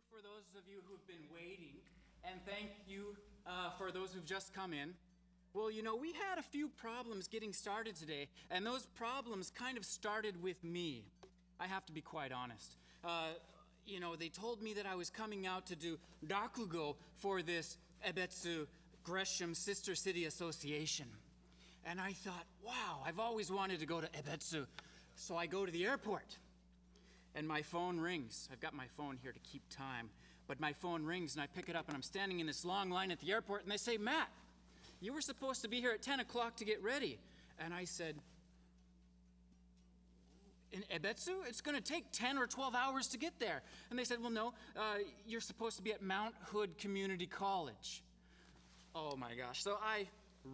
for those of you who've been waiting, and thank you for those who've just come in. Well, you know, we had a few problems getting started today, and those problems kind of started with me. I have to be quite honest. You know, they told me that I was coming out to do Rakugo for this Ebetsu Gresham Sister City Association. And I thought, wow, I've always wanted to go to Ebetsu. So I go to the airport, and my phone rings. I've got my phone here to keep time, but my phone rings, and I pick it up, and I'm standing in this long line at the airport, and they say, Matt, you were supposed to be here at 10 o'clock to get ready. And I said, in Ebetsu? It's going to take 10 or 12 hours to get there. And they said, well, no, you're supposed to be at Mount Hood Community College. Oh my gosh. So I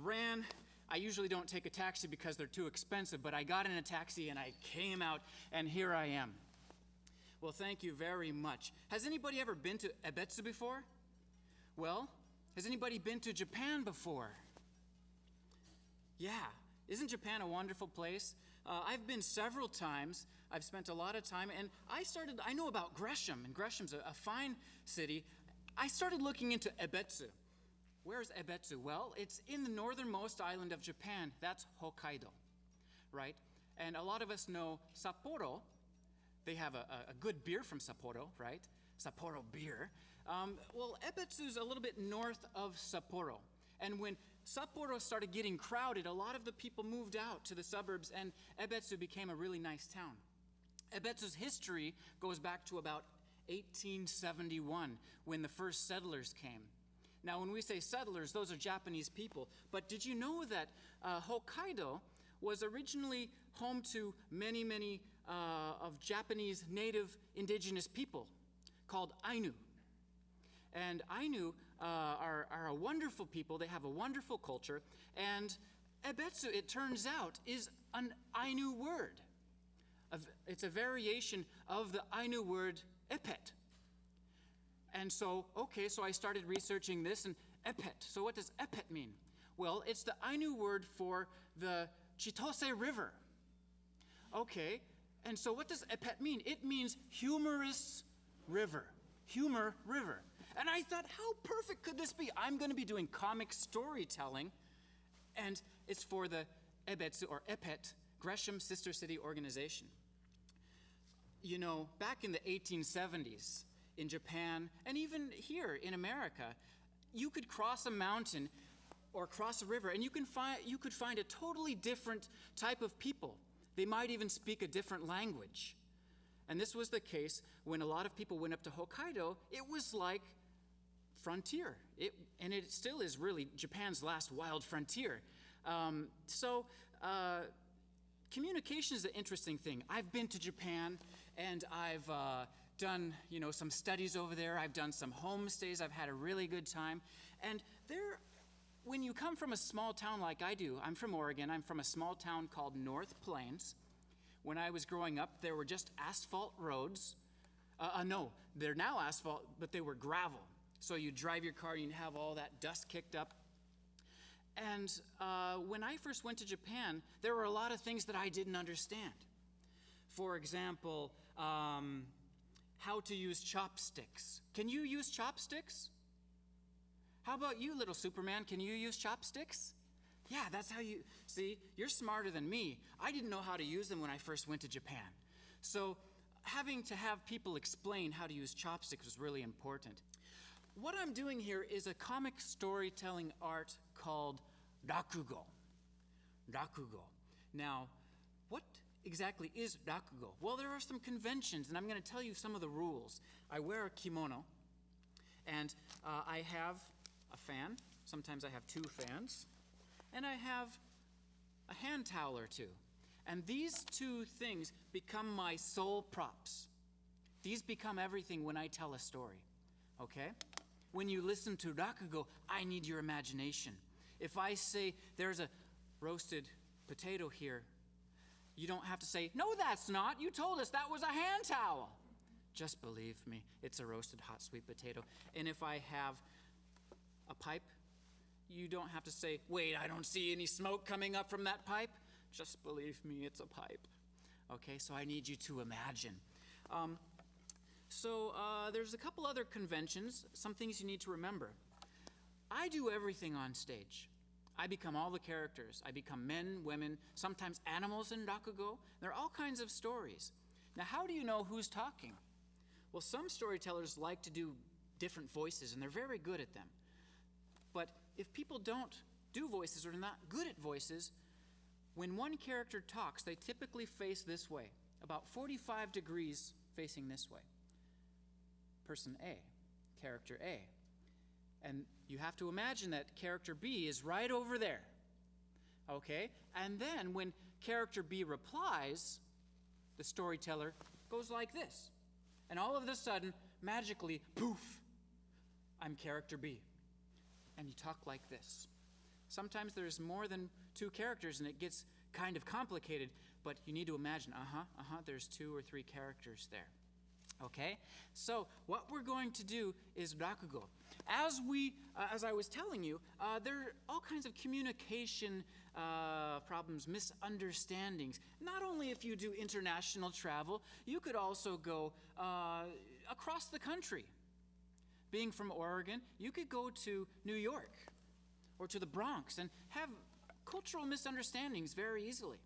ran. I usually don't take a taxi because they're too expensive, but I got in a taxi and I came out, and here I am. Well, thank you very much. Has anybody ever been to Ebetsu before? Well, has anybody been to Japan before? Yeah. Isn't Japan a wonderful place? I've been several times. I've spent a lot of time, and I know about Gresham, and Gresham's a fine city. I started looking into Ebetsu. Where's Ebetsu? Well, it's in the northernmost island of Japan. That's Hokkaido, right? And a lot of us know Sapporo. They have a good beer from Sapporo, right? Sapporo beer. Well, Ebetsu's a little bit north of Sapporo. And when Sapporo started getting crowded, a lot of the people moved out to the suburbs, and Ebetsu became a really nice town. Ebetsu's history goes back to about 1871, when the first settlers came. Now, when we say settlers, those are Japanese people. But did you know that Hokkaido was originally home to many of Japanese native indigenous people called Ainu? And Ainu are a wonderful people. They have a wonderful culture. And Ebetsu, it turns out, is an Ainu word. It's a variation of the Ainu word epet. And so I started researching this, and epet. So what does epet mean? Well, it's the Ainu word for the Chitose River. Okay, and so what does epet mean? It means humorous river. Humor river. And I thought, how perfect could this be? I'm going to be doing comic storytelling, and it's for the Ebetsu, or Epet, Gresham Sister City Organization. You know, back in the 1870s, in Japan, and even here in America, you could cross a mountain or cross a river, and you could find a totally different type of people. They might even speak a different language. And this was the case when a lot of people went up to Hokkaido. It was like frontier. And it still is really Japan's last wild frontier. Communication is an interesting thing. I've been to Japan, and I've done, some studies over there. I've done some homestays. I've had a really good time. And when you come from a small town like I do, I'm from Oregon. I'm from a small town called North Plains. When I was growing up, there were just asphalt roads. No, they're now asphalt, but they were gravel. So you drive your car and you have all that dust kicked up. And when I first went to Japan, there were a lot of things that I didn't understand. For example, how to use chopsticks. Can you use chopsticks? How about you, little Superman? Can you use chopsticks? Yeah, that's how you, see, you're smarter than me. I didn't know how to use them when I first went to Japan. So having to have people explain how to use chopsticks was really important. What I'm doing here is a comic storytelling art called Rakugo. Rakugo. Now, what exactly is Rakugo? Well, there are some conventions, and I'm going to tell you some of the rules. I wear a kimono, and I have a fan. Sometimes I have two fans. And I have a hand towel or two. And these two things become my sole props. These become everything when I tell a story, okay? When you listen to Rakugo, I need your imagination. If I say there's a roasted potato here, you don't have to say, no, that's not. You told us that was a hand towel. Just believe me, it's a roasted hot sweet potato. And if I have a pipe, you don't have to say, wait, I don't see any smoke coming up from that pipe. Just believe me, it's a pipe. Okay, so I need you to imagine. So there's a couple other conventions, some things you need to remember. I do everything on stage. I become all the characters. I become men, women, sometimes animals in Rakugo. There are all kinds of stories. Now, how do you know who's talking? Well, some storytellers like to do different voices, and they're very good at them. But if people don't do voices or are not good at voices, when one character talks, they typically face this way, about 45 degrees facing this way. Person A, character A. And you have to imagine that character B is right over there. Okay? And then when character B replies, the storyteller goes like this. And all of a sudden, magically, poof, I'm character B. And you talk like this. Sometimes there's more than two characters and it gets kind of complicated, but you need to imagine, there's 2 or 3 characters there. Okay? So what we're going to do is Rakugo. As I was telling you, there are all kinds of communication problems, misunderstandings. Not only if you do international travel, you could also go across the country. Being from Oregon, you could go to New York or to the Bronx and have cultural misunderstandings very easily.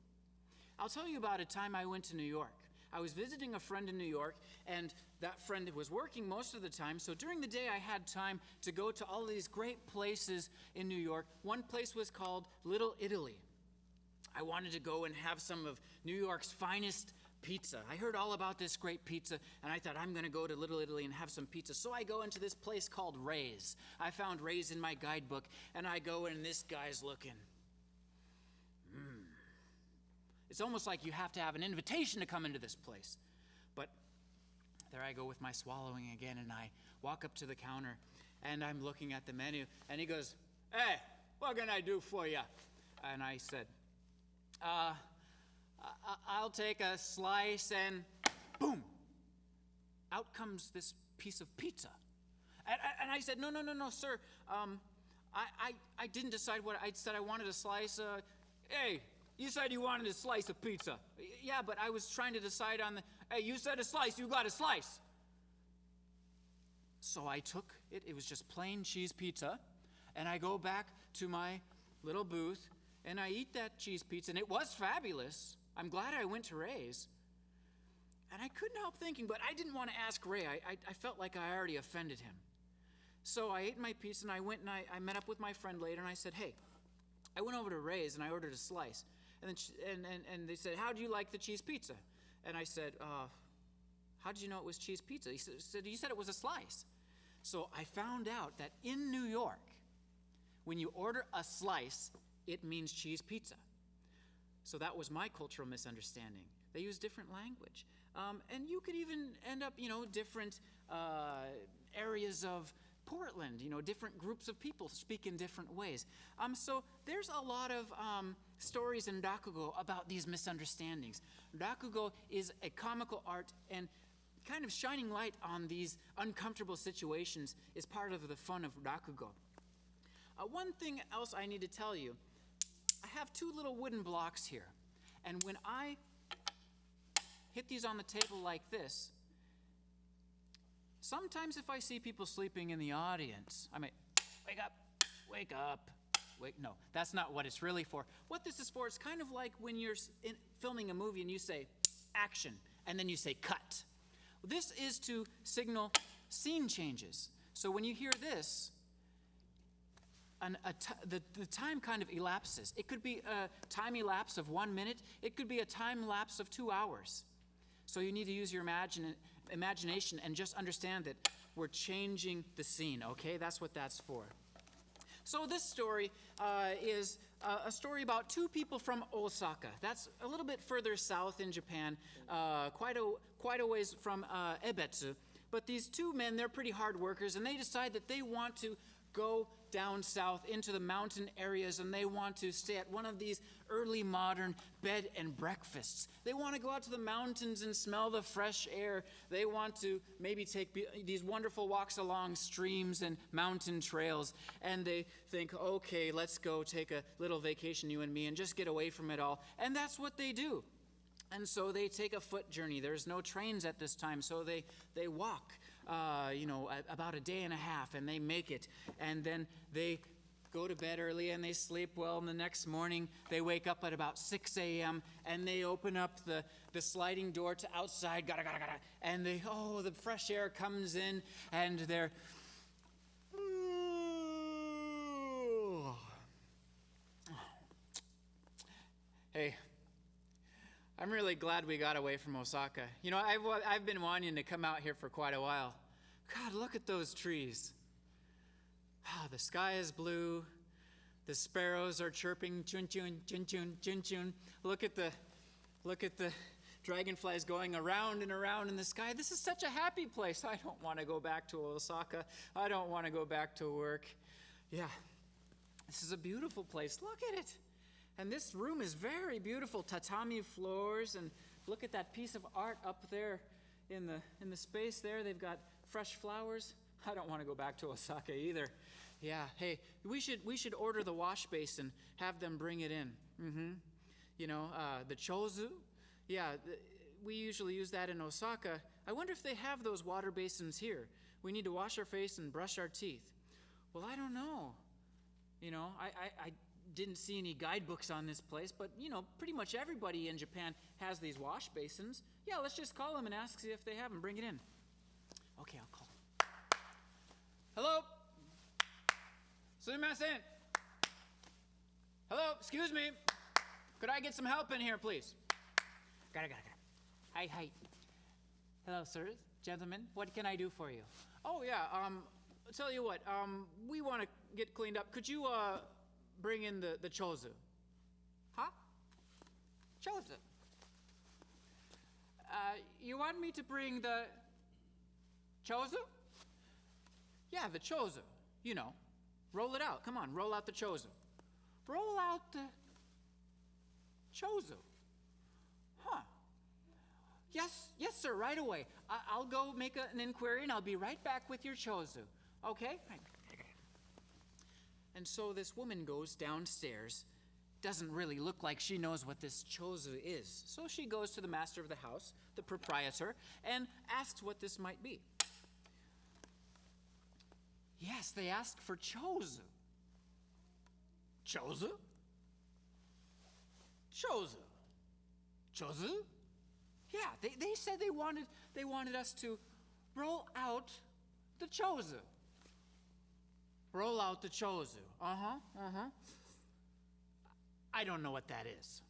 I'll tell you about a time I went to New York. I was visiting a friend in New York, and that friend was working most of the time, so during the day I had time to go to all these great places in New York. One place was called Little Italy. I wanted to go and have some of New York's finest pizza. I heard all about this great pizza, and I thought, I'm going to go to Little Italy and have some pizza. So I go into this place called Ray's. I found Ray's in my guidebook, and I go, and this guy's looking. It's almost like you have to have an invitation to come into this place. But there I go with my swallowing again, and I walk up to the counter, and I'm looking at the menu, and he goes, "Hey, what can I do for you?" And I said, I'll take a slice, and boom, out comes this piece of pizza. And I said, no, sir. I didn't decide what I said. I wanted a slice. Hey, you said you wanted a slice of pizza. Yeah, but I was trying to decide on hey, you said a slice, you got a slice. So I took it. It was just plain cheese pizza. And I go back to my little booth, and I eat that cheese pizza, and it was fabulous. I'm glad I went to Ray's. And I couldn't help thinking, but I didn't want to ask Ray. I felt like I already offended him. So I ate my pizza, and I went and I met up with my friend later, and I said, hey, I went over to Ray's, and I ordered a slice. And then and they said, how do you like the cheese pizza? And I said, how did you know it was cheese pizza? He said, you said it was a slice. So I found out that in New York, when you order a slice, it means cheese pizza. So that was my cultural misunderstanding. They use different language. And you could even end up, different areas of Portland, different groups of people speak in different ways. So there's a lot of stories in Rakugo about these misunderstandings. Rakugo is a comical art, and kind of shining light on these uncomfortable situations is part of the fun of Rakugo. One thing else I need to tell you, I have 2 little wooden blocks here, and when I hit these on the table like this, sometimes if I see people sleeping in the audience, I might, wake up, wake up, wake. No, that's not what it's really for. What this is for, it's kind of like when you're filming a movie and you say, action, and then you say, cut. This is to signal scene changes. So when you hear this, the time kind of elapses. It could be a time elapse of 1 minute. It could be a time lapse of 2 hours. So you need to use your imagination and just understand that we're changing the scene, okay? That's what that's for. So this story is a story about 2 people from Osaka. That's a little bit further south in Japan, quite a ways from Ebetsu. But these 2 men, they're pretty hard workers, and they decide that they want to go down south into the mountain areas, and they want to stay at one of these early modern bed and breakfasts. They want to go out to the mountains and smell the fresh air. They want to maybe take these wonderful walks along streams and mountain trails, and they think, okay, let's go take a little vacation, you and me, and just get away from it all. And that's what they do. And so they take a foot journey. There's no trains at this time, so they walk, about a day and a half, and they make it. And then they go to bed early, and they sleep well. And the next morning, they wake up at about 6 a.m., and they open up the sliding door to outside, and the fresh air comes in, and they're... Hey, I'm really glad we got away from Osaka. You know, I've been wanting to come out here for quite a while. God, look at those trees. The sky is blue. The sparrows are chirping, chun chun, chun chun, chun chun. Look at the dragonflies going around and around in the sky. This is such a happy place. I don't want to go back to Osaka. I don't want to go back to work. Yeah, this is a beautiful place. Look at it. And this room is very beautiful, tatami floors, and look at that piece of art up there in the space there. They've got fresh flowers. I don't want to go back to Osaka either. Yeah, hey, we should order the wash basin, have them bring it in. The Chozu. Yeah, we usually use that in Osaka. I wonder if they have those water basins here. We need to wash our face and brush our teeth. Well, I don't know. I didn't see any guidebooks on this place, but, pretty much everybody in Japan has these wash basins. Yeah, let's just call them and ask if they have them. Bring it in. Okay, I'll call. Hello? Sumimasen. Hello, excuse me. Could I get some help in here, please? Got it. Hi. Hello, sirs, gentlemen. What can I do for you? Oh, yeah, I'll tell you what, we want to get cleaned up. Could you, bring in the Chozu? Huh? Chozu? You want me to bring the Chozu? Yeah, the Chozu. Roll it out. Come on, roll out the Chozu. Roll out the Chozu. Huh. Yes, sir, right away. I'll go make an inquiry, and I'll be right back with your Chozu. Okay? And so this woman goes downstairs. Doesn't really look like she knows what this Chozu is. So she goes to the master of the house, the proprietor, and asks what this might be. Yes, they asked for Chozu. Chozu? Chozu? Chozu? Yeah, they said they wanted us to roll out the Chozu. Roll out the Chozu. I don't know what that is.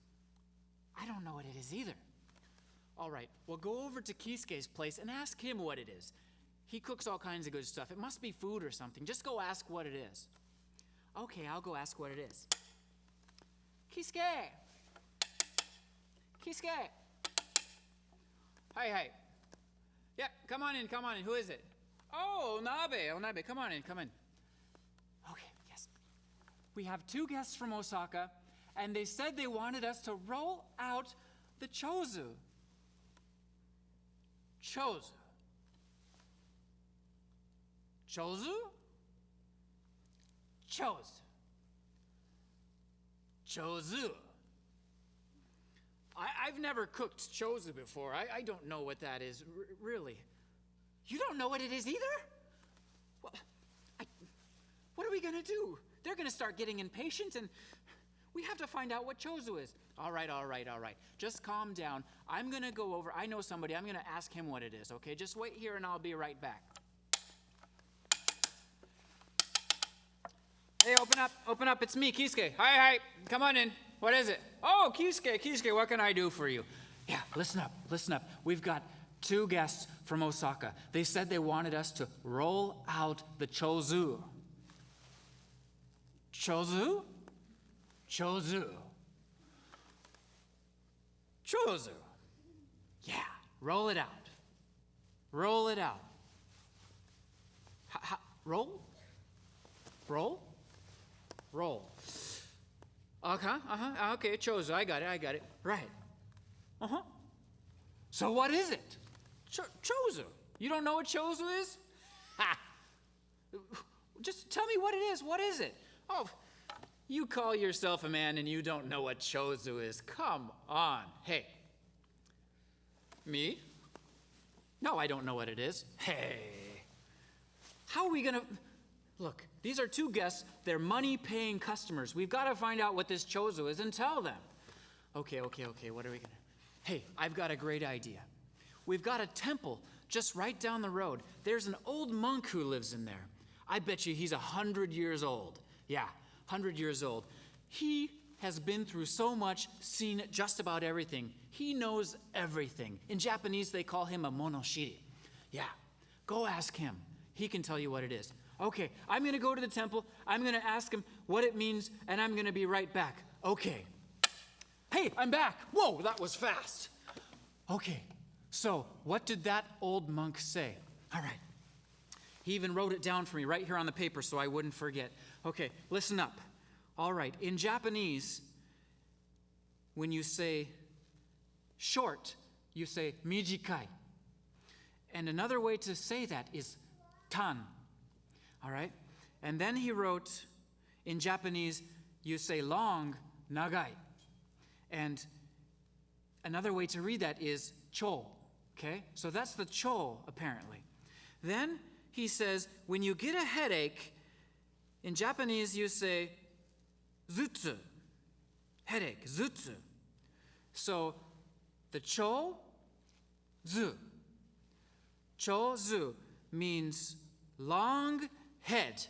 I don't know what it is either. All right, well, go over to Kisuke's place and ask him what it is. He cooks all kinds of good stuff. It must be food or something. Just go ask what it is. Okay, I'll go ask what it is. Kisuke! Kisuke! Hi. Yep, come on in. Who is it? Oh, Nabe, come on in. Okay, yes. We have 2 guests from Osaka, and they said they wanted us to roll out the Chozu. Chozu? Chozu. I've never cooked Chozu before. I don't know what that is, really. You don't know what it is either? Well, what are we going to do? They're going to start getting impatient, and we have to find out what Chozu is. All right. Just calm down. I'm going to go over. I know somebody. I'm going to ask him what it is, okay? Just wait here, and I'll be right back. Hey, open up. It's me, Kisuke. Hi. Come on in. What is it? Oh, Kisuke, what can I do for you? Yeah, listen up. We've got 2 guests from Osaka. They said they wanted us to roll out the Chozu. Chozu? Yeah, roll it out. Roll. Okay, Chozu, I got it. Right. So what is it? Chozu. You don't know what Chozu is? Ha! Just tell me what it is. What is it? Oh, you call yourself a man and you don't know what Chozu is. Come on. Hey, Me? No, I don't know what it is. Hey. How are we gonna... Look, these are two guests. They're money-paying customers. We've got to find out what this Chozu is and tell them. Okay, what are we gonna... Hey, I've got a great idea. We've got a temple just right down the road. There's an old monk who lives in there. I bet you he's 100 years old. Yeah, 100 years old. He has been through so much, seen just about everything. He knows everything. In Japanese, they call him a monoshiri. Yeah, go ask him. He can tell you what it is. Okay, I'm going to go to the temple. I'm going to ask him what it means, and I'm going to be right back. Okay. Hey, I'm back. Whoa, that was fast. Okay, so what did that old monk say? All right. He even wrote it down for me right here on the paper so I wouldn't forget. Okay, listen up. All right, in Japanese, when you say short, you say mijikai. And another way to say that is tan. All right? And then he wrote, in Japanese, you say long, nagai. And another way to read that is cho. Okay? So that's the cho, apparently. Then he says, when you get a headache, in Japanese you say zutsu. Headache, zutsu. So the cho, zu. Chozu means long head.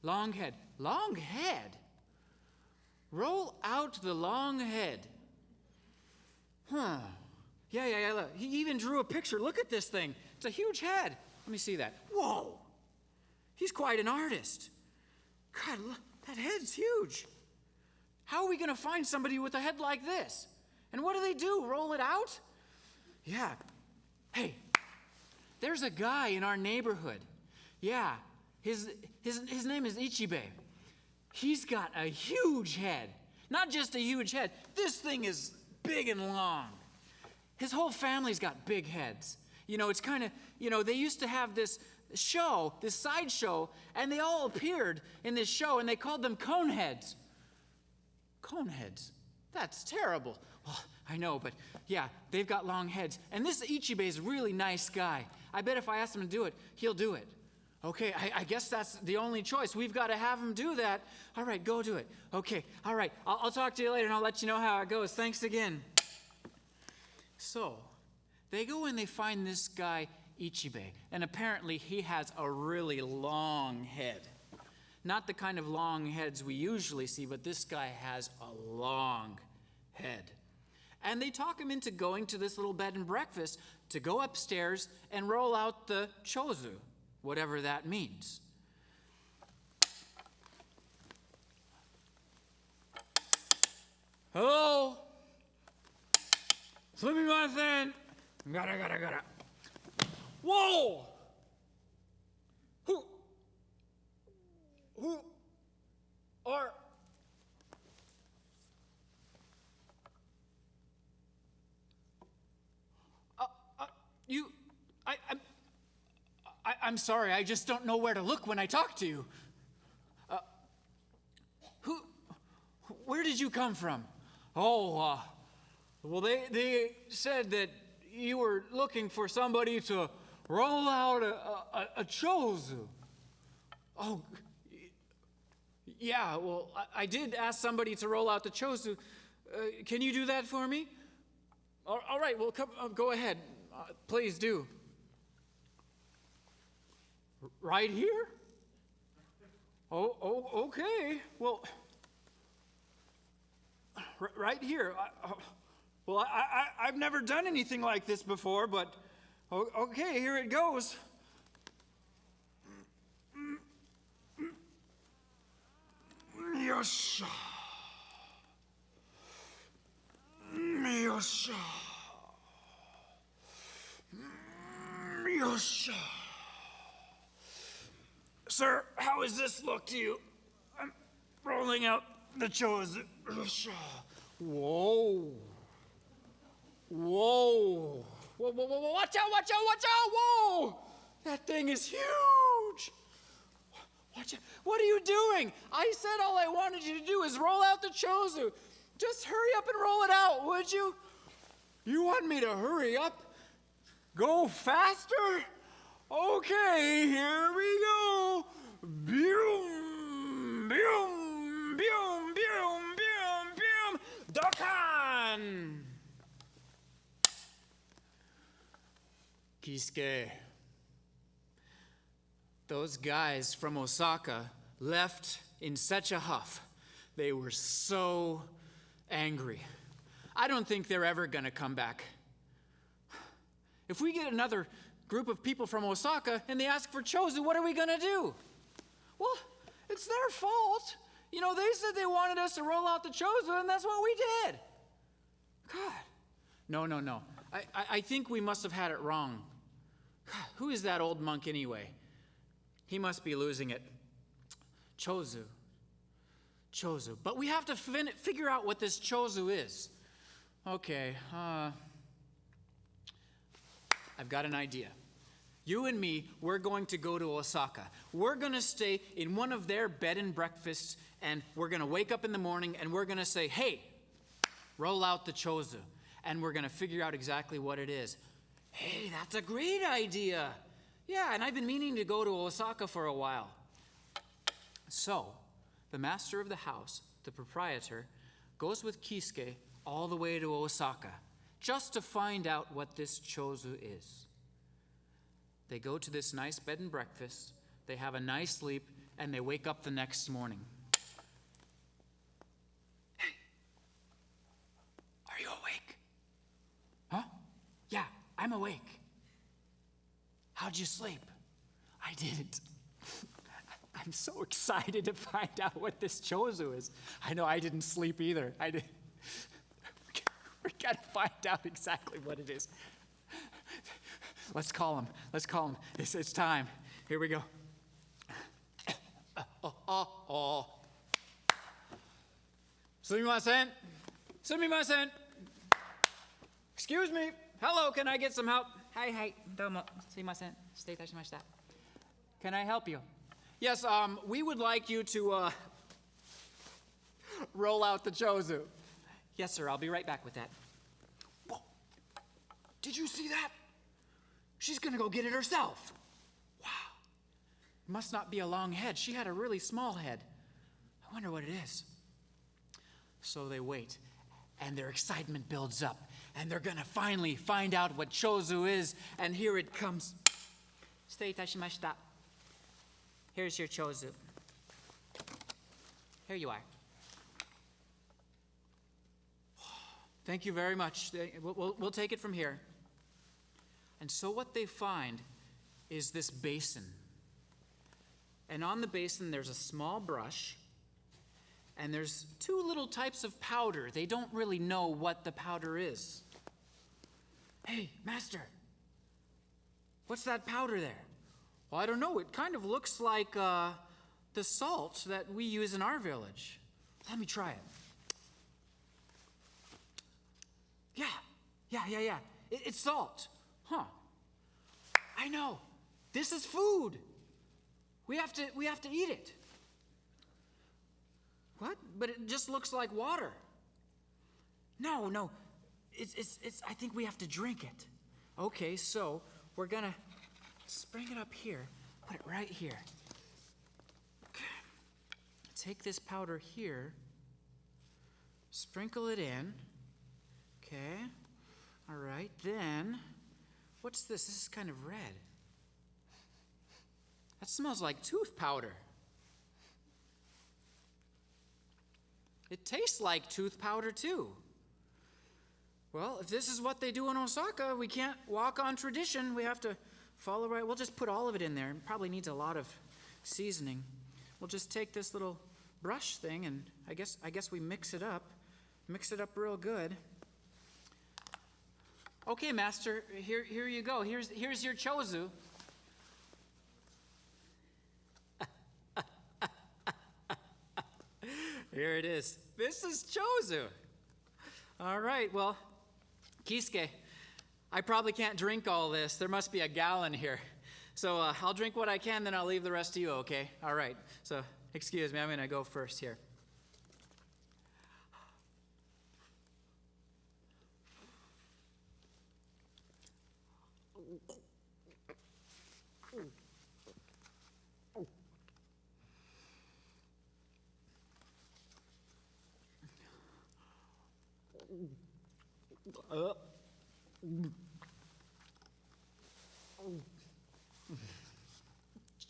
Long head. Long head? Roll out the long head. Huh. Yeah. Look. He even drew a picture. Look at this thing. It's a huge head. Let me see that. Whoa. He's quite an artist. God, look, that head's huge. How are we going to find somebody with a head like this? And what do? Roll it out? Yeah. Hey, there's a guy in our neighborhood. Yeah, his name is Ichibe. He's got a huge head. Not just a huge head. This thing is big and long. His whole family's got big heads. You know, it's kind of, they used to have this show, this sideshow, and they all appeared in this show, and they called them coneheads. Coneheads? That's terrible. Well, I know, but yeah, they've got long heads. And this Ichibe is a really nice guy. I bet if I ask him to do it, he'll do it. Okay, I guess that's the only choice. We've got to have him do that. All right, go do it. Okay, all right. I'll talk to you later, and I'll let you know how it goes. Thanks again. So, they go and they find this guy, Ichibe, and apparently he has a really long head. Not the kind of long heads we usually see, but this guy has a long head. And they talk him into going to this little bed and breakfast to go upstairs and roll out the chozu, whatever that means. Hello? Sumimasen. Gotta. Whoa! Who are... I'm sorry, I just don't know where to look when I talk to you. Where did you come from? Oh, well, they said that you were looking for somebody to roll out a chozu. Oh, yeah, well, I did ask somebody to roll out the chozu. Can you do that for me? All right, well, go ahead. Please do. Right here? Oh, okay. Well, right here. I've never done anything like this before, but okay, here it goes. Yosha. Yosha. Yosha. Sir, how does this look to you? I'm rolling out the chozu. Whoa. Watch out. Whoa. That thing is huge. Watch out. What are you doing? I said all I wanted you to do is roll out the chozu. Just hurry up and roll it out, would you? You want me to hurry up? Go faster? Okay, here we go. Boom, boom, boom, boom, boom, boom. Dokkan! Kisuke, those guys from Osaka left in such a huff. They were so angry. I don't think they're ever gonna come back. If we get another group of people from Osaka and they ask for Chozu, what are we gonna do? Well, it's their fault. You know, they said they wanted us to roll out the Chozu, and that's what we did. God. No. I think we must have had it wrong. God, who is that old monk anyway? He must be losing it. Chozu. But we have to figure out what this Chozu is. Okay, I've got an idea. You and me, we're going to go to Osaka. We're going to stay in one of their bed and breakfasts, and we're going to wake up in the morning, and we're going to say, hey, roll out the Chozu. And we're going to figure out exactly what it is. Hey, that's a great idea. Yeah, and I've been meaning to go to Osaka for a while. So, the master of the house, the proprietor, goes with Kisuke all the way to Osaka, just to find out what this Chozu is. They go to this nice bed and breakfast, they have a nice sleep, and they wake up the next morning. Hey, are you awake? Huh? Yeah, I'm awake. How'd you sleep? I didn't. I'm so excited to find out what this Chozu is. I know I didn't sleep either. We gotta find out exactly what it is. Let's call him. It's time. Here we go. Sumimasen. Excuse me. Hello, can I get some help? Hi, domo. Sumimasen. Shite itashimashita. Can I help you? Yes, we would like you to roll out the Chozu. Yes, sir, I'll be right back with that. Whoa. Did you see that? She's gonna go get it herself. Wow. Must not be a long head. She had a really small head. I wonder what it is. So they wait, and their excitement builds up, and they're gonna finally find out what Chozu is, and here it comes. Shite itashimashita. Here's your Chozu. Here you are. Thank you very much. We'll take it from here. And so what they find is this basin. And on the basin, there's a small brush, and there's two little types of powder. They don't really know what the powder is. Hey, master, what's that powder there? Well, I don't know. It kind of looks like the salt that we use in our village. Let me try it. Yeah. It's salt. Huh. I know. This is food. We have to eat it. What? But it just looks like water. No. It's I think we have to drink it. Okay, so we're gonna bring it up here. Put it right here. Okay. Take this powder here. Sprinkle it in. Okay. All right, then, what's this? This is kind of red. That smells like tooth powder. It tastes like tooth powder, too. Well, if this is what they do in Osaka, we can't walk on tradition. We have to follow right. We'll just put all of it in there. It probably needs a lot of seasoning. We'll just take this little brush thing, and I guess we mix it up. Mix it up real good. Okay, master, here you go. Here's your Chozu. Here it is. This is Chozu. All right, well, Kisuke, I probably can't drink all this. There must be a gallon here. So I'll drink what I can, then I'll leave the rest to you, okay? All right, so excuse me, I'm gonna go first here.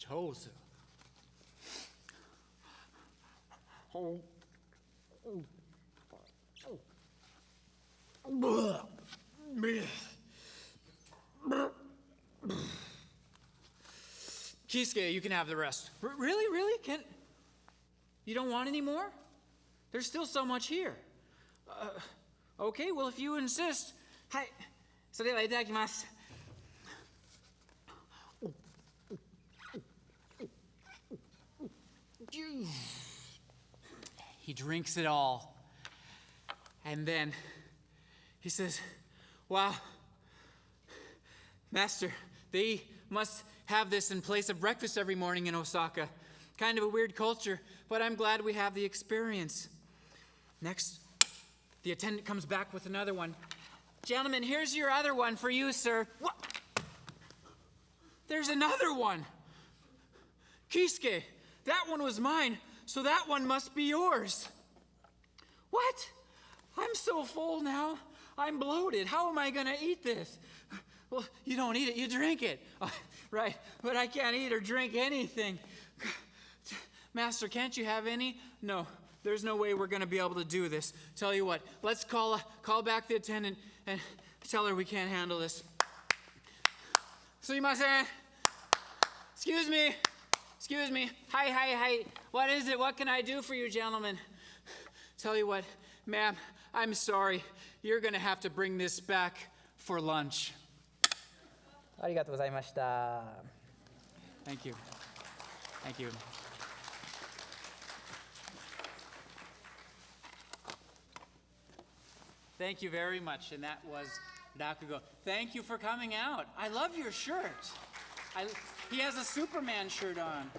Chozu. Kisuke, you can have the rest. Really? Really? You don't want any more? There's still so much here. Okay, well, if you insist. Hai. それではいただきます. He drinks it all. And then he says, wow, Master, they must have this in place of breakfast every morning in Osaka. Kind of a weird culture, but I'm glad we have the experience. Next, the attendant comes back with another one. Gentlemen, here's your other one for you, sir. What? There's another one. Kisuke, that one was mine, so that one must be yours. What? I'm so full now. I'm bloated. How am I going to eat this? Well, you don't eat it, you drink it. Right, but I can't eat or drink anything. Master, can't you have any? No, there's no way we're going to be able to do this. Tell you what, let's call back the attendant and tell her we can't handle this. Sumimasen. Excuse me. Hi. What is it? What can I do for you, gentlemen? Tell you what, ma'am, I'm sorry. You're going to have to bring this back for lunch. ありがとうございました。Thank you. Thank you. Thank you very much. And that was Rakugo. Thank you for coming out. I love your shirt. He has a Superman shirt on.